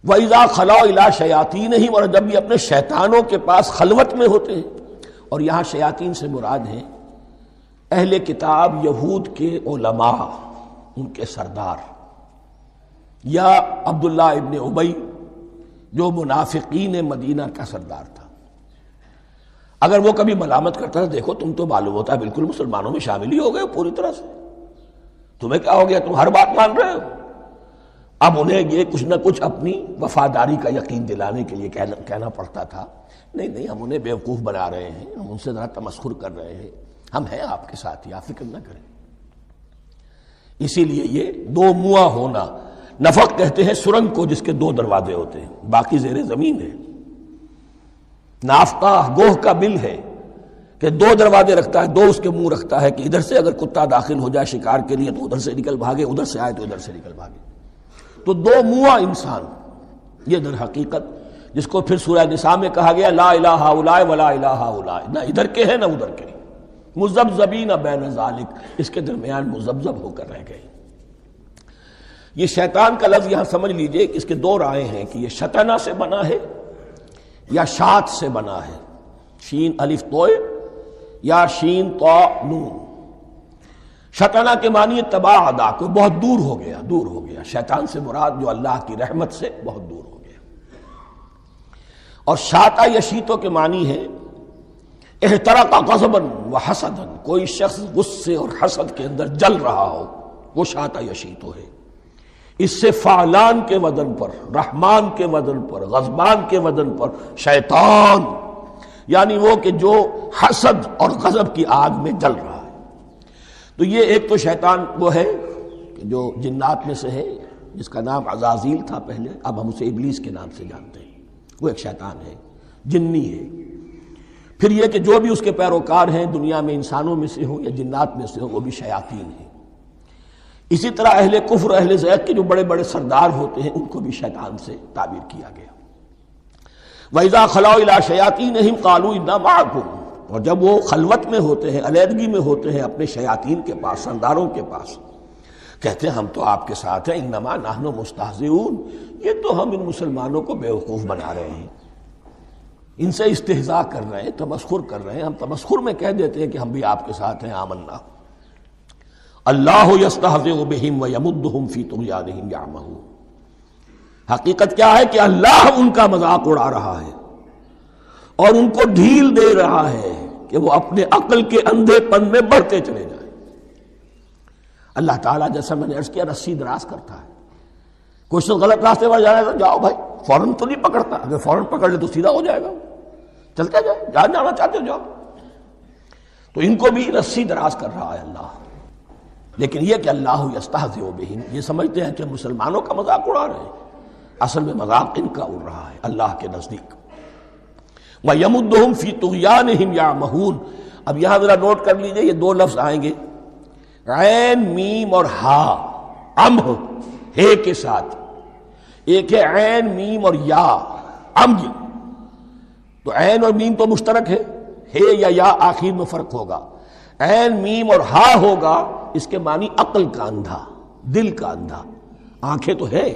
وَإِذَا خَلَوْا إِلَىٰ شَيَاطِینِهِمْ. اور جب یہ اپنے شیطانوں کے پاس خلوت میں ہوتے ہیں. اور یہاں شیاطین سے مراد ہیں اہل کتاب یہود کے علماء، ان کے سردار، یا عبداللہ ابن ابی جو منافقین مدینہ کا سردار تھا. اگر وہ کبھی ملامت کرتا تھا، دیکھو تم تو معلوم ہوتا ہے بالکل مسلمانوں میں شامل ہی ہو گئے پوری طرح سے، تمہیں کیا ہو گیا، تم ہر بات مان رہے ہو. اب انہیں یہ کچھ نہ کچھ اپنی وفاداری کا یقین دلانے کے لیے کہنا پڑتا تھا، نہیں نہیں ہم انہیں بیوقوف بنا رہے ہیں، ہم ان سے ذرا تمسخر کر رہے ہیں، ہم ہیں آپ کے ساتھ ہی، آپ فکر نہ کریں. اسی لیے یہ دو منہ ہونا. نفق کہتے ہیں سرنگ کو جس کے دو دروازے ہوتے ہیں، باقی زیر زمین ہے. نافقہ گوہ کا بل ہے کہ دو دروازے رکھتا ہے، دو اس کے منہ رکھتا ہے کہ ادھر سے اگر کتا داخل ہو جائے شکار کے لیے تو ادھر سے نکل بھاگے، ادھر سے آئے تو ادھر سے نکل بھاگے. تو دو منہ انسان، یہ در حقیقت جس کو پھر سورہ نساء میں کہا گیا لا الہ ہؤلاء ولا الہ ہؤلاء، نہ ادھر کے ہیں نہ ادھر کے، مذبذبین بین ذالک، اس کے درمیان مذبذب ہو کر رہ گئے. یہ شیطان کا لفظ یہاں سمجھ لیجئے کہ اس کے دو رائے ہیں کہ یہ شطنہ سے بنا ہے یا شات سے بنا ہے، شین الف توئے یا شین تو نون. شطنہ کے معنی تباعدا، کوئی بہت دور ہو گیا، دور ہو گیا. شیطان سے مراد جو اللہ کی رحمت سے بہت دور ہو گیا. اور شاتا یشیتو کے معنی ہے احترق غضبا وحسدا، کوئی شخص غصے اور حسد کے اندر جل رہا ہو، وہ شاتا یشیتو ہے. اس سے فعلان کے وزن پر، رحمان کے وزن پر، غضبان کے وزن پر شیطان، یعنی وہ کہ جو حسد اور غضب کی آگ میں جل رہا ہے. تو یہ ایک تو شیطان وہ ہے کہ جو جنات میں سے ہے، جس کا نام عزازیل تھا پہلے، اب ہم اسے ابلیس کے نام سے جانتے ہیں. وہ ایک شیطان ہے، جنی ہے. پھر یہ کہ جو بھی اس کے پیروکار ہیں دنیا میں انسانوں میں سے ہوں یا جنات میں سے ہوں، وہ بھی شیاطین ہیں. اسی طرح اہل کفر، اہل زیغ کے جو بڑے بڑے سردار ہوتے ہیں ان کو بھی شیطان سے تعبیر کیا گیا. وَإِذَا خَلَوْا إِلَىٰ شَيَاطِینِهِمْ قَالُوا إِنَّا مَعَكُمْ. اور جب وہ خلوت میں ہوتے ہیں، علیحدگی میں ہوتے ہیں اپنے شیاطین کے پاس، سرداروں کے پاس، کہتے ہیں ہم تو آپ کے ساتھ ہیں. انما نحن مستہزئون، یہ تو ہم ان مسلمانوں کو بیوقوف بنا رہے ہیں، ان سے استہزاء کر رہے ہیں، تمسخر کر رہے ہیں. ہم تمسخر میں کہہ دیتے ہیں کہ ہم بھی آپ کے ساتھ ہیں، آمنا. اللہ یستہزئ بہم ویمدہم فی طغیانہم یعمہون. حقیقت کیا ہے کہ اللہ ان کا مذاق اڑا رہا ہے اور ان کو ڈھیل دے رہا ہے کہ وہ اپنے عقل کے اندھے پن میں بڑھتے چلے جائیں. اللہ تعالیٰ جیسا میں نے عرض کیا رسی دراز کرتا ہے. کوئی شخص غلط راستے پر جا رہا ہے تو جاؤ بھائی، فوراً تو نہیں پکڑتا، اگر فوراً پکڑ لے تو سیدھا ہو جائے گا، چلتے جائے، جہاں جانا چاہتے ہو جاؤ. تو ان کو بھی رسی دراز کر رہا ہے اللہ. لیکن یہ کہ اللہ یستہزئ بہم، یہ سمجھتے ہیں کہ مسلمانوں کا مذاق اڑا رہے ہیں. اصل میں مذاق ان کا اڑ رہا ہے اللہ کے نزدیک۔ وَيَمُدُّهُمْ فِي طُغْيَانِهِمْ يَعْمَهُونَ۔ اب یہاں ذرا نوٹ کر لیجئے، یہ دو لفظ آئیں گے، عین میم اور ہا، امہ ہے کے ساتھ، ایک ہے عین میم اور یا امج، تو عین اور میم تو مشترک ہے یا آخر میں فرق ہوگا، عین میم اور ہا ہوگا، اس کے معنی عقل کا اندھا، دل کا اندھا، آنکھیں تو ہے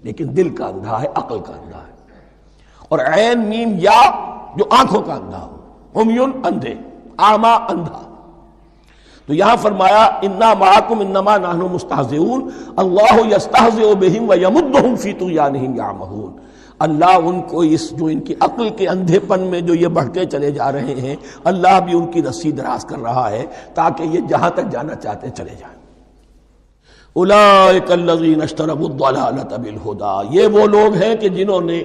لیکن دل کا اندھا ہے، عقل کا اندھا ہے، اور عین میم یا جو آنکھوں کا اندھا ہو، عمیٌ اندھے، اعمیٰ اندھا۔ تو یہاں فرمایا انا معکم انما نحن مستہزئون اللہ یستہزئ بہم ویمدہم فی طغیانہم یعمہون۔ اللہ ان کو اس جو ان کی عقل کے اندھے پن میں جو یہ بڑھتے چلے جا رہے ہیں، اللہ بھی ان کی رسی دراز کر رہا ہے تاکہ یہ جہاں تک جانا چاہتے چلے جائیں۔ اولئک الذین اشتروا الضلالۃ بالہدی، یہ وہ لوگ ہیں کہ جنہوں نے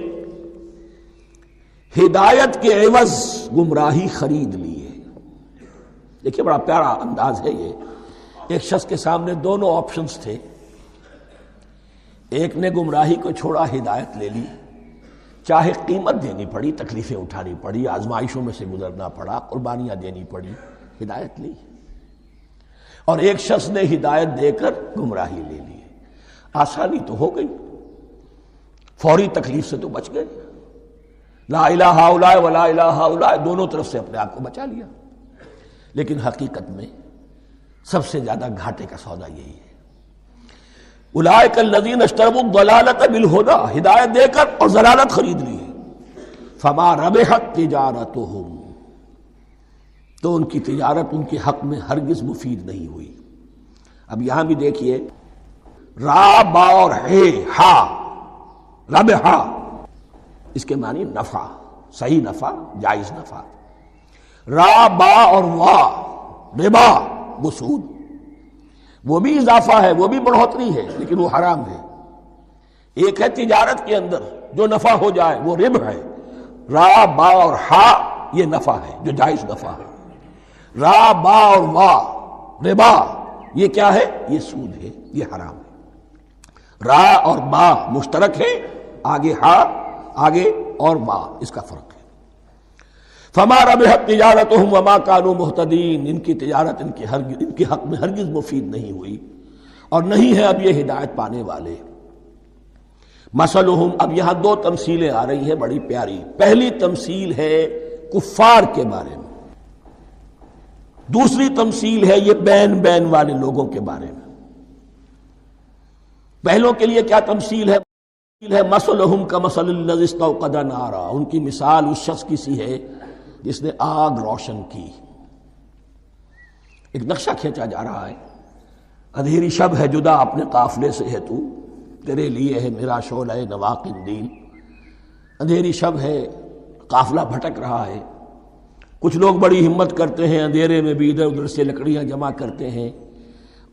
ہدایت کے عوض گمراہی خرید لی ہے۔ دیکھیے بڑا پیارا انداز ہے یہ، ایک شخص کے سامنے دونوں آپشنز تھے، ایک نے گمراہی کو چھوڑا، ہدایت لے لی، چاہے قیمت دینی پڑی، تکلیفیں اٹھانی پڑی، آزمائشوں میں سے گزرنا پڑا، قربانیاں دینی پڑی، ہدایت لی، اور ایک شخص نے ہدایت دے کر گمراہی لے لی۔ آسانی تو ہو گئی، فوری تکلیف سے تو بچ گئے، لا الہ ہؤلاء ولا الہ ہؤلاء، دونوں طرف سے اپنے آپ کو بچا لیا، لیکن حقیقت میں سب سے زیادہ گھاٹے کا سودا یہی ہے۔ اولئک الذین اشتروا الضلالۃ بالہدی، ہدایت دے کر اور ضلالت خرید لی ہے، فما ربحت تجارتہم، تو ان کی تجارت ان کے حق میں ہرگز مفید نہیں ہوئی۔ اب یہاں بھی دیکھیے، را با اور ہے ہا، ربحا، اس کے معنی نفع، صحیح نفع، جائز نفع۔ را با اور وا، ربا، وہ سود، وہ بھی اضافہ ہے، وہ بھی بڑھوتری ہے، لیکن وہ حرام ہے۔ ایک ہے تجارت کے اندر جو نفع ہو جائے وہ ربح ہے، را با اور ہا یہ نفع ہے جو جائز نفع ہے، را با اور وا ربا یہ کیا ہے؟ یہ سود ہے، یہ حرام ہے۔ را اور با مشترک ہے، آگے ہا آگے اور با اس کا فرق ہے۔ فما ربحت تجارتہم وما کانوا مہتدین، ان کی تجارت ان کے حق میں ہرگز مفید نہیں ہوئی اور نہیں ہے اب یہ ہدایت پانے والے۔ مثلہم، اب یہاں دو تمثیلیں آ رہی ہیں بڑی پیاری۔ پہلی تمثیل ہے کفار کے بارے میں، دوسری تمثیل ہے یہ بین بین والے لوگوں کے بارے میں۔ پہلوں کے لیے کیا تمثیل ہے؟ مثلہم کمثل الذی استوقد نارا، ان کی مثال اس شخص کی سی ہے جس نے آگ روشن کی۔ ایک نقشہ کھینچا جا رہا ہے، اندھیری شب ہے جدا اپنے قافلے سے ہے تو، تیرے لیے ہے میرا شعلہ نوا قندیل۔ اندھیری شب ہے، قافلہ بھٹک رہا ہے، کچھ لوگ بڑی ہمت کرتے ہیں، اندھیرے میں بھی ادھر ادھر سے لکڑیاں جمع کرتے ہیں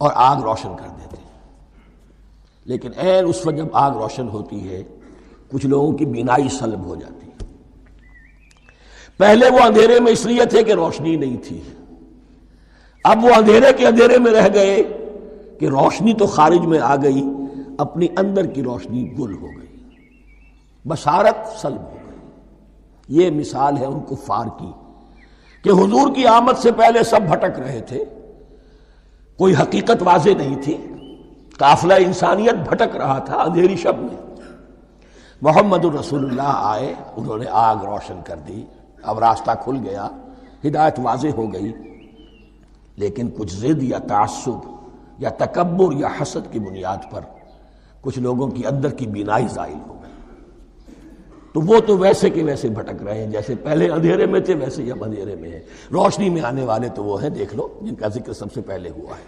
اور آگ روشن کر دیتے ہیں، لیکن عین اس وقت جب آگ روشن ہوتی ہے کچھ لوگوں کی بینائی سلب ہو جاتی ہے۔ پہلے وہ اندھیرے میں اس لیے تھے کہ روشنی نہیں تھی، اب وہ اندھیرے کے اندھیرے میں رہ گئے کہ روشنی تو خارج میں آ گئی، اپنی اندر کی روشنی گل ہو گئی، بصارت سلب ہو گئی۔ یہ مثال ہے ان کفار کی کہ حضور کی آمد سے پہلے سب بھٹک رہے تھے، کوئی حقیقت واضح نہیں تھی، قافلہ انسانیت بھٹک رہا تھا اندھیری شب میں۔ محمد الرسول اللہ آئے، انہوں نے آگ روشن کر دی، اب راستہ کھل گیا، ہدایت واضح ہو گئی، لیکن کچھ ضد یا تعصب یا تکبر یا حسد کی بنیاد پر کچھ لوگوں کی اندر کی بینائی زائل ہو گئی، تو وہ تو ویسے کے ویسے بھٹک رہے ہیں جیسے پہلے اندھیرے میں تھے، ویسے ہی اب اندھیرے میں ہیں۔ روشنی میں آنے والے تو وہ ہیں، دیکھ لو جن کا ذکر سب سے پہلے ہوا ہے۔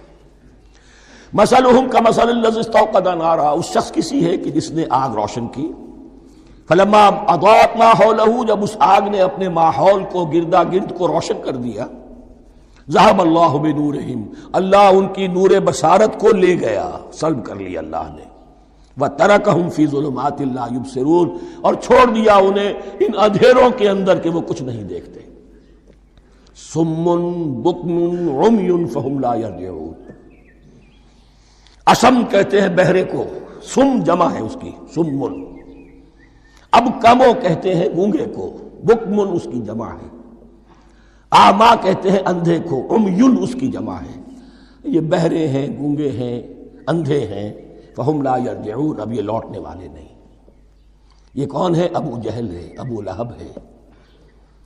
مثلہم کمثل الذی استوقد نارا، اس شخص کی سی ہے کہ جس نے آگ روشن کی، فلما اضاءت ما حولہ، جب اس آگ نے اپنے ماحول کو گردا گرد کو روشن کر دیا، ذہب اللہ بنورہم، اللہ ان کی نور بصارت کو لے گیا، سلب کر لیا اللہ نے، وترکہم فی ظلمات لا یبصرون، اور چھوڑ دیا انہیں ان اندھیروں کے اندر کہ وہ کچھ نہیں دیکھتے۔ صم بکم عمی فہم لا یرجعون، اصم کہتے ہیں بہرے کو، سم جمع ہے اس کی، سمن. اب کمو کہتے ہیں گونگے کو، بکمن اس کی جمع ہے. آما کہتے ہیں اندھے کو، عمیٌ اس کی جمع ہے. یہ بہرے ہیں، گونگے ہیں، اندھے ہیں. فہم لا یرجعون، اب یہ لوٹنے والے نہیں. یہ کون ہے؟ ابو جہل ہے، ابو لہب ہے،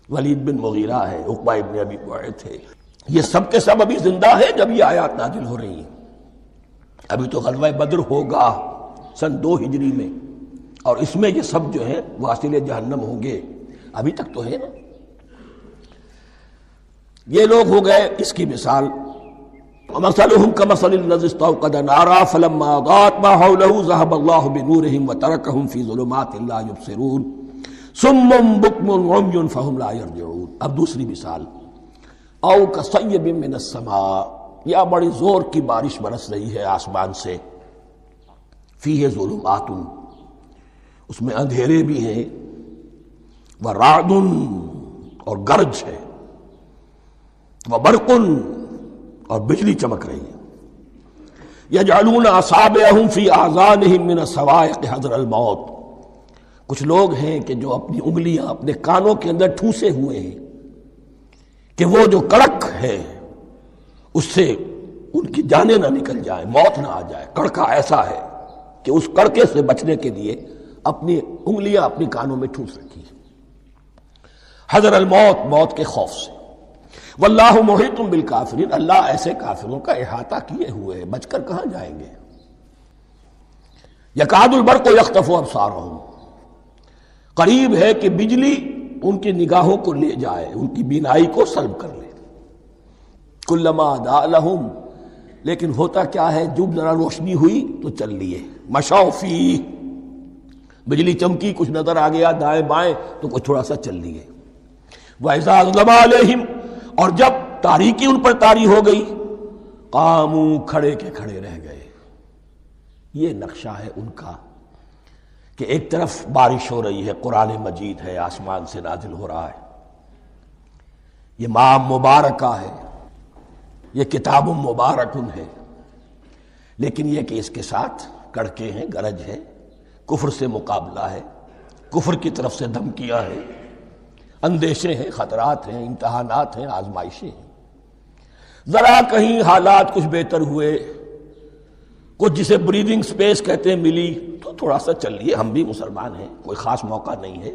ولید بن مغیرہ ہے، عقبہ ابن ابی معیط ہے. یہ سب کے سب ابھی زندہ ہیں جب یہ آیات نازل ہو رہی ہیں. ابھی تو غزوہ بدر ہوگا سن 2 ہجری میں، اور اس میں یہ سب جو ہیں واصل جہنم ہوں گے. ابھی تک تو ہے نا. یہ لوگ ہو گئے اس کی مثال. وَمَثَلُهُمْ كَمَثَلِ الَّذِي اسْتَوْقَدَ نَارًا فَلَمَّا أَضَاءَتْ مَا حَوْلَهُ ذَهَبَ اللَّهُ بِنُورِهِمْ وَتَرَكَهُمْ فِي ظُلُمَاتٍ لَا يُبْصِرُونَ صُمٌّ بُكْمٌ عُمْيٌ فَهُمْ لَا يَرْجِعُونَ. اب دوسری مثال. أَوْ كَصَيِّبٍ مِّنَ السَّمَاءِ، یا بڑی زور کی بارش برس رہی ہے آسمان سے. فِيهِ ظُلُمَاتٌ، اس میں اندھیرے بھی ہیں، وَرَعْدٌ اور گرج ہے، وَبَرْقٌ اور بجلی چمک رہی ہے. یجعلون اصابعهم فی اذانهم من الصواعق حذر الموت. کچھ لوگ ہیں کہ جو اپنی انگلیاں اپنے کانوں کے اندر ٹھوسے ہوئے ہیں کہ وہ جو کڑک ہے اس سے ان کی جانیں نہ نکل جائیں، موت نہ آ جائے. کڑکا ایسا ہے کہ اس کڑکے سے بچنے کے لیے اپنی انگلیاں اپنی کانوں میں ٹھوس رکھی ہیں. حذر الموت، موت کے خوف سے. واللہ محیط بالکافرین، اللہ ایسے کافروں کا احاطہ کیے ہوئے، بچ کر کہاں جائیں گے. یکاد البرق یخطف ابصارہم، قریب ہے کہ بجلی ان کی نگاہوں کو لے جائے، ان کی بینائی کو سلب کر لے. کلما اضاء لہم، لیکن ہوتا کیا ہے، جب ذرا روشنی ہوئی تو چل لیے. مشوا فیہ، بجلی چمکی، کچھ نظر آ گیا دائیں بائیں تو کچھ تھوڑا سا چل لیے. وَإِذَا أَظْلَمَ عَلَيْهِمْ، اور جب تاریکی ان پر طاری ہو گئی، قاموا، کھڑے کے کھڑے رہ گئے. یہ نقشہ ہے ان کا کہ ایک طرف بارش ہو رہی ہے، قرآن مجید ہے، آسمان سے نازل ہو رہا ہے، یہ ماہ مبارکہ ہے، یہ کتاب مبارکن ہے، لیکن یہ کہ اس کے ساتھ کڑکے ہیں، گرج ہے، کفر سے مقابلہ ہے، کفر کی طرف سے دھمکیاں ہیں، اندیشے ہیں، خطرات ہیں، امتحانات ہیں، آزمائشیں ہیں. ذرا کہیں حالات کچھ بہتر ہوئے، کچھ جسے بریدنگ سپیس کہتے ہیں ملی، تو تھوڑا سا چل لیے. ہم بھی مسلمان ہیں، کوئی خاص موقع نہیں ہے،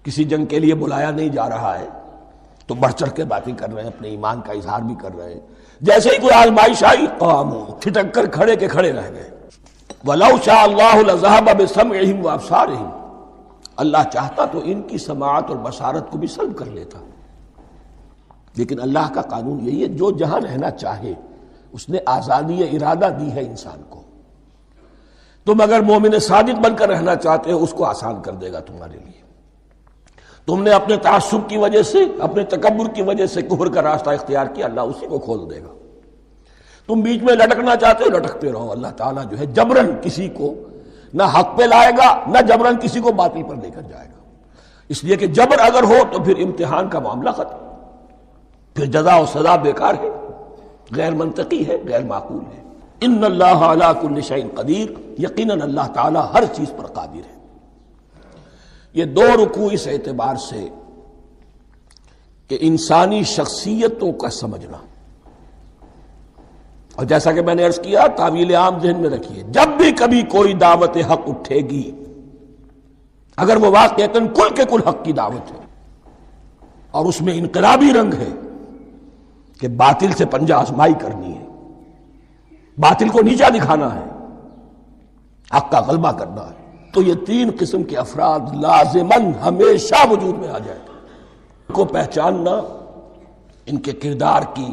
کسی جنگ کے لیے بلایا نہیں جا رہا ہے، تو بڑھ چڑھ کے باتیں کر رہے ہیں، اپنے ایمان کا اظہار بھی کر رہے ہیں. جیسے ہی کوئی آزمائش آئی، قاموا، ٹھٹک کر کھڑے کے کھڑے رہ گئے. وَلَوْ شَاءَ اللَّهُ لَذَهَبَ بِسَمْعِهِمْ وَأَبْصَارِهِمْ، اللہ چاہتا تو ان کی سماعت اور بصارت کو بھی سلب کر لیتا، لیکن اللہ کا قانون یہی ہے، جو جہاں رہنا چاہے اس نے آزادی ارادہ دی ہے انسان کو. تم اگر مومن صادق بن کر رہنا چاہتے ہو، اس کو آسان کر دے گا تمہارے لیے. تم نے اپنے تعصب کی وجہ سے، اپنے تکبر کی وجہ سے کفر کا راستہ اختیار کیا، اللہ اسی کو کھول دے گا. تم بیچ میں لٹکنا چاہتے ہو، لٹکتے رہو. اللہ تعالیٰ جو ہے جبرن کسی کو نہ حق پہ لائے گا، نہ جبرن کسی کو باطل پر لے کر جائے گا. اس لیے کہ جبر اگر ہو تو پھر امتحان کا معاملہ ختم، پھر جزا و سزا بیکار ہے، غیر منطقی ہے، غیر معقول ہے. ان اللہ علی کل شیء قدیر، یقیناً اللہ تعالیٰ ہر چیز پر قادر ہے. یہ 2 رکوع اس اعتبار سے کہ انسانی شخصیتوں کا سمجھنا، اور جیسا کہ میں نے عرض کیا، تعویل عام ذہن میں رکھیے، جب بھی کبھی کوئی دعوت حق اٹھے گی، اگر وہ واقعتاً کل کے کل حق کی دعوت ہے اور اس میں انقلابی رنگ ہے کہ باطل سے پنجہ آزمائی کرنی ہے، باطل کو نیچا دکھانا ہے، حق کا غلبہ کرنا ہے، تو یہ 3 قسم کے افراد لازماً ہمیشہ وجود میں آ جائیں. ان کو پہچاننا، ان کے کردار کی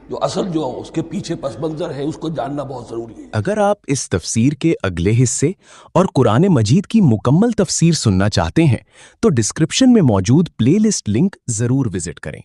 جو اصل جو اس کے پیچھے پس منظر ہے، اس کو جاننا بہت ضروری ہے. اگر آپ اس تفسیر کے اگلے حصے اور قرآن مجید کی مکمل تفسیر سننا چاہتے ہیں تو ڈسکرپشن میں موجود پلے لسٹ لنک ضرور وزٹ کریں.